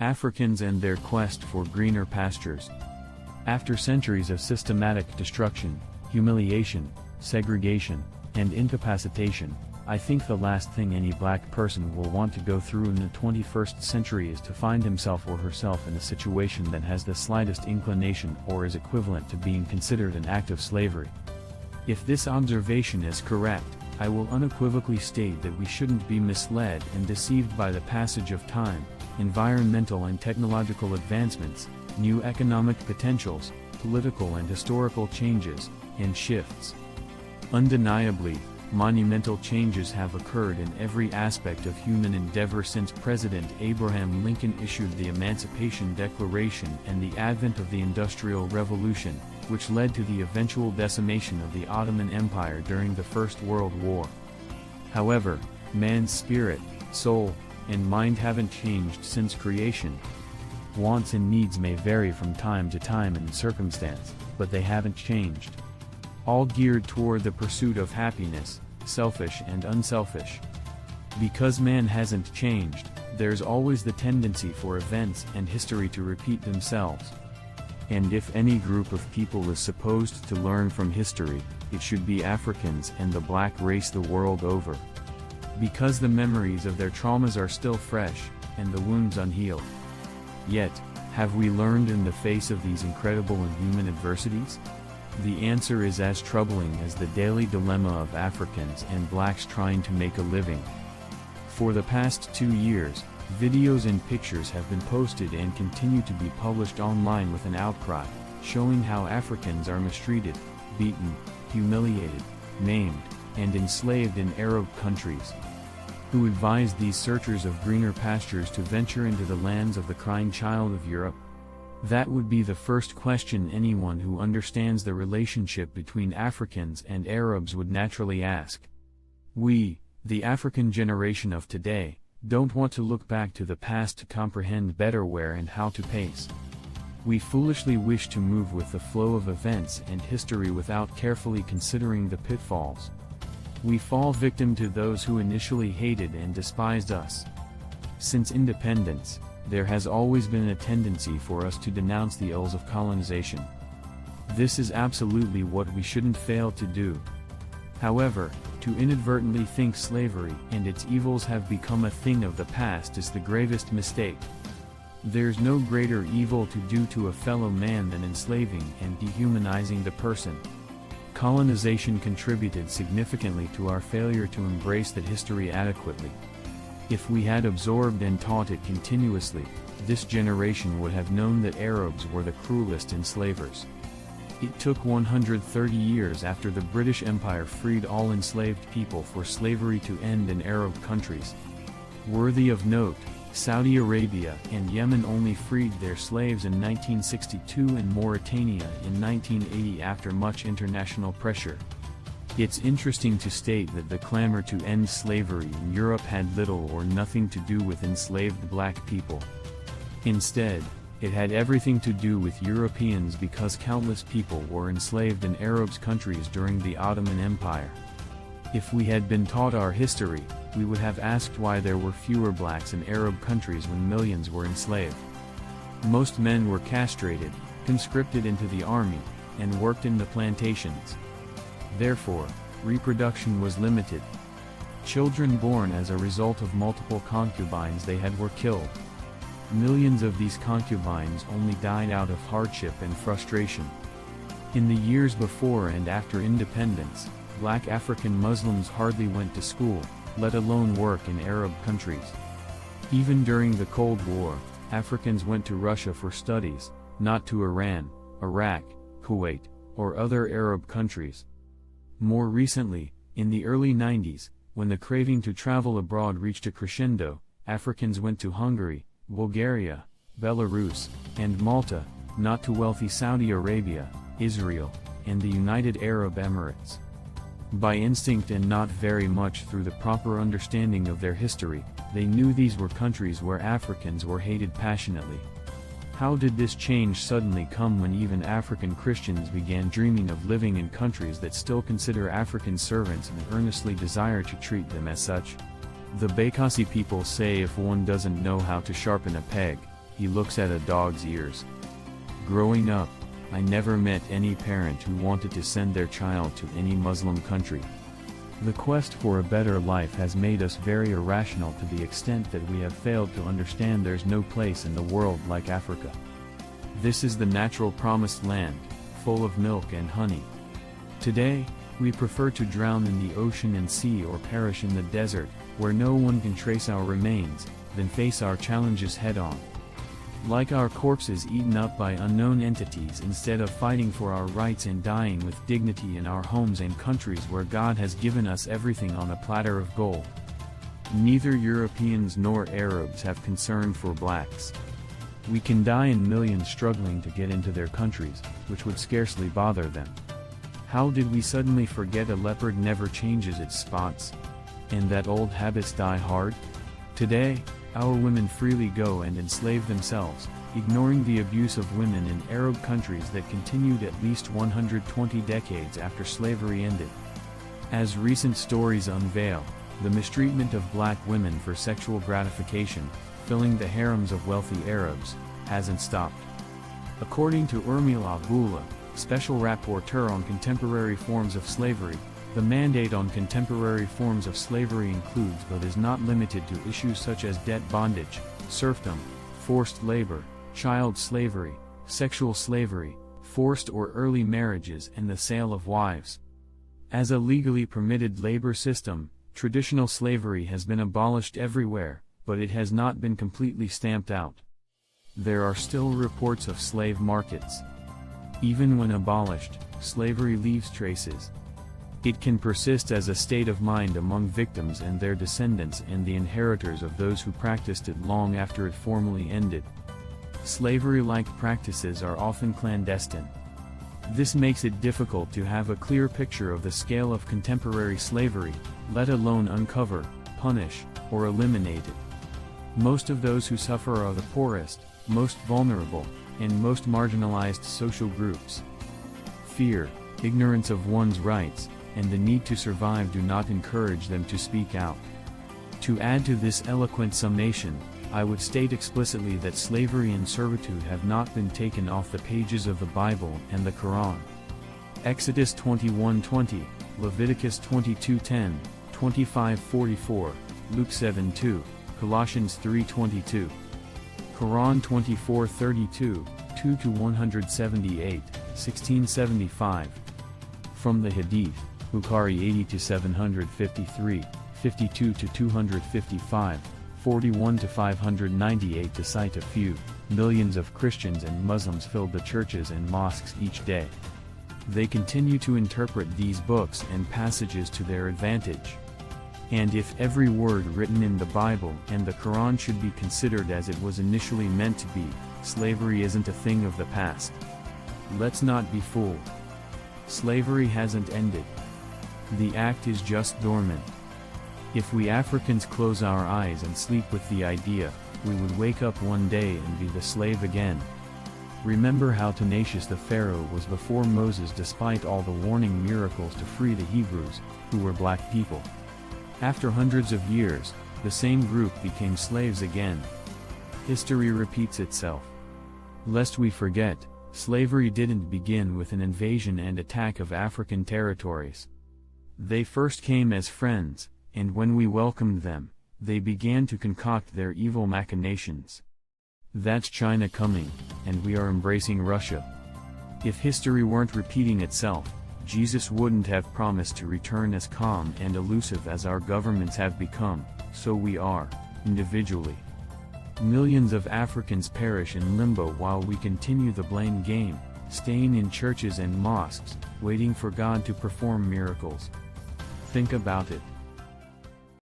Africans and their quest for greener pastures. After centuries of systematic destruction, humiliation, segregation, and incapacitation, I think the last thing any black person will want to go through in the 21st century is to find himself or herself in a situation that has the slightest inclination or is equivalent to being considered an act of slavery. If this observation is correct, I will unequivocally state that we shouldn't be misled and deceived by the passage of time, environmental and technological advancements, new economic potentials, political and historical changes, and shifts. Undeniably, monumental changes have occurred in every aspect of human endeavor since President Abraham Lincoln issued the Emancipation Declaration and the advent of the Industrial Revolution, which led to the eventual decimation of the Ottoman Empire during the First World War. However, man's spirit, soul, and mind haven't changed since creation. Wants and needs may vary from time to time and circumstance, but they haven't changed. All geared toward the pursuit of happiness, selfish and unselfish. Because man hasn't changed, there's always the tendency for events and history to repeat themselves. And if any group of people is supposed to learn from history, it should be Africans and the black race the world over. Because the memories of their traumas are still fresh, and the wounds unhealed. Yet, have we learned in the face of these incredible and human adversities? The answer is as troubling as the daily dilemma of Africans and blacks trying to make a living. For the past 2 years, videos and pictures have been posted and continue to be published online with an outcry, showing how Africans are mistreated, beaten, humiliated, maimed, and enslaved in Arab countries. Who advised these searchers of greener pastures to venture into the lands of the crying child of Europe? That would be the first question anyone who understands the relationship between Africans and Arabs would naturally ask. We, the African generation of today, don't want to look back to the past to comprehend better where and how to pace. We foolishly wish to move with the flow of events and history without carefully considering the pitfalls. We fall victim to those who initially hated and despised us. Since independence, there has always been a tendency for us to denounce the ills of colonization. This is absolutely what we shouldn't fail to do. However, to inadvertently think slavery and its evils have become a thing of the past is the gravest mistake. There's no greater evil to do to a fellow man than enslaving and dehumanizing the person. Colonization contributed significantly to our failure to embrace that history adequately. If we had absorbed and taught it continuously, this generation would have known that Arabs were the cruelest enslavers. It took 130 years after the British Empire freed all enslaved people for slavery to end in Arab countries. Worthy of note, Saudi Arabia and Yemen only freed their slaves in 1962 and Mauritania in 1980 after much international pressure. It's interesting to state that the clamor to end slavery in Europe had little or nothing to do with enslaved black people. Instead, it had everything to do with Europeans because countless people were enslaved in Arab countries during the Ottoman Empire. If we had been taught our history, we would have asked why there were fewer blacks in Arab countries when millions were enslaved. Most men were castrated, conscripted into the army, and worked in the plantations. Therefore, reproduction was limited. Children born as a result of multiple concubines they had were killed. Millions of these concubines only died out of hardship and frustration. In the years before and after independence, black African Muslims hardly went to school, let alone work in Arab countries. Even during the Cold War, Africans went to Russia for studies, not to Iran, Iraq, Kuwait, or other Arab countries. More recently, in the early 90s, when the craving to travel abroad reached a crescendo, Africans went to Hungary, Bulgaria, Belarus, and Malta, not to wealthy Saudi Arabia, Israel, and the United Arab Emirates. By instinct and not very much through the proper understanding of their history, they knew these were countries where Africans were hated passionately. How did this change suddenly come when even African Christians began dreaming of living in countries that still consider Africans servants and earnestly desire to treat them as such? The Bakassi people say if one doesn't know how to sharpen a peg, he looks at a dog's ears. Growing up, I never met any parent who wanted to send their child to any Muslim country. The quest for a better life has made us very irrational to the extent that we have failed to understand there's no place in the world like Africa. This is the natural promised land, full of milk and honey. Today, we prefer to drown in the ocean and sea or perish in the desert, where no one can trace our remains, than face our challenges head-on. Like our corpses eaten up by unknown entities instead of fighting for our rights and dying with dignity in our homes and countries where God has given us everything on a platter of gold. Neither Europeans nor Arabs have concern for blacks. We can die in millions struggling to get into their countries, which would scarcely bother them. How did we suddenly forget a leopard never changes its spots? And that old habits die hard? Today, our women freely go and enslave themselves, ignoring the abuse of women in Arab countries that continued at least 120 decades after slavery ended. As recent stories unveil, the mistreatment of black women for sexual gratification, filling the harems of wealthy Arabs, hasn't stopped. According to Urmila Abdullah, Special Rapporteur on Contemporary Forms of Slavery, the mandate on contemporary forms of slavery includes but is not limited to issues such as debt bondage, serfdom, forced labor, child slavery, sexual slavery, forced or early marriages and the sale of wives. As a legally permitted labor system, traditional slavery has been abolished everywhere, but it has not been completely stamped out. There are still reports of slave markets. Even when abolished, slavery leaves traces. It can persist as a state of mind among victims and their descendants and the inheritors of those who practiced it long after it formally ended. Slavery-like practices are often clandestine. This makes it difficult to have a clear picture of the scale of contemporary slavery, let alone uncover, punish, or eliminate it. Most of those who suffer are the poorest, most vulnerable, and most marginalized social groups. Fear, ignorance of one's rights, and the need to survive do not encourage them to speak out. To add to this eloquent summation, I would state explicitly that slavery and servitude have not been taken off the pages of the Bible and the Quran. Exodus 21:20, Leviticus 22:10, 25:44, Luke 7:2, Colossians 3:22. Quran 24:32, 2-178, 1675. From the Hadith, Bukhari 80-753, 52-255, 41-598 to cite a few. Millions of Christians and Muslims filled the churches and mosques each day. They continue to interpret these books and passages to their advantage. And if every word written in the Bible and the Quran should be considered as it was initially meant to be, slavery isn't a thing of the past. Let's not be fooled. Slavery hasn't ended. The act is just dormant. If we Africans close our eyes and sleep with the idea, we would wake up one day and be the slave again. Remember how tenacious the Pharaoh was before Moses despite all the warning miracles to free the Hebrews, who were black people. After hundreds of years, the same group became slaves again. History repeats itself. Lest we forget, slavery didn't begin with an invasion and attack of African territories. They first came as friends, and when we welcomed them, they began to concoct their evil machinations. That's China coming, and we are embracing Russia. If history weren't repeating itself, Jesus wouldn't have promised to return as calm and elusive as our governments have become, so we are, individually. Millions of Africans perish in limbo while we continue the blame game, staying in churches and mosques, waiting for God to perform miracles. Think about it.